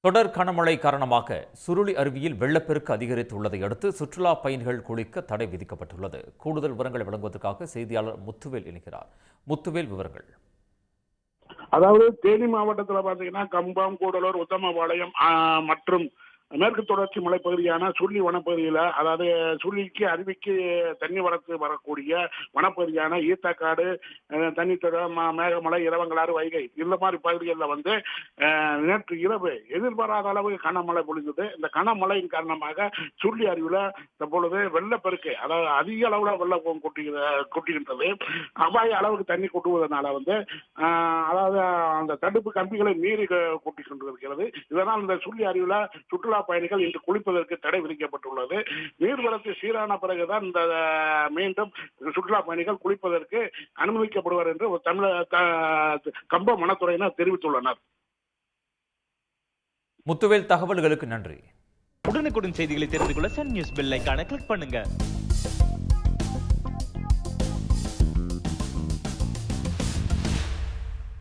தொடர் கனமழை காரணமாக சுருளி அருவியில் வெள்ளப்பெருக்கு அதிகரித்துள்ளதை அடுத்து சுற்றுலா பயணிகள் குளிக்க தடை விதிக்கப்பட்டுள்ளது. கூடுதல் விவரங்களை வழங்குவதற்காக செய்தியாளர் முத்துவேல் இணைக்கிறார். முத்துவேல், விவரங்கள். அதாவது தேனி மாவட்டத்தில் பாத்தீங்கன்னா கம்பம், கூடலூர், உத்தமபாளையம் மற்றும் மேற்கு தொடர்ச்சி மலைப்பகுதியான சுருளி வனப்பகுதியில, அதாவது சுருளிக்கு அருவிக்கு தண்ணி வரத்து வரக்கூடிய வனப்பகுதியான ஈத்தக்காடு, தண்ணித்தட, மேகமலை, இரவங்களாறு, வைகை இந்த மாதிரி பகுதிகளில் நேற்று இரவு எதிர்பாராத அளவு கனமழை பொழிந்தது. இந்த கனமழையின் காரணமாக சுருளி அருவியில தற்பொழுது வெள்ளப்பெருக்கு, அதாவது அதிக அளவுல வெள்ளம் கொட்டுகின்றது. அபாய அளவுக்கு தண்ணி கொட்டுவதனால அதாவது அந்த தடுப்பு கம்பிகளை மீறி கொட்டி கொண்டிருக்கிறது. இதனால் இந்த சுருளி அருவியில சுற்றுலா பயணிகள் இன்று குளிப்பதற்கு தடை விதிக்கப்பட்டுள்ளது. நீர்வரத்து சீரான பிறகுதான் இந்த மீண்டும் சுற்றுலா பயணிகள் குளிப்பதற்கு அனுமதிக்கப்படுவார் என்று கம்பம் வனத்துறையினர் தெரிவித்துள்ளனர். முத்துவேல், தகவல்களுக்கு நன்றி. உடனுக்குடன் செய்திகளை தெரிந்து கொள்ள சன் நியூஸ் பெல் ஐகானை கிளிக் பண்ணுங்க.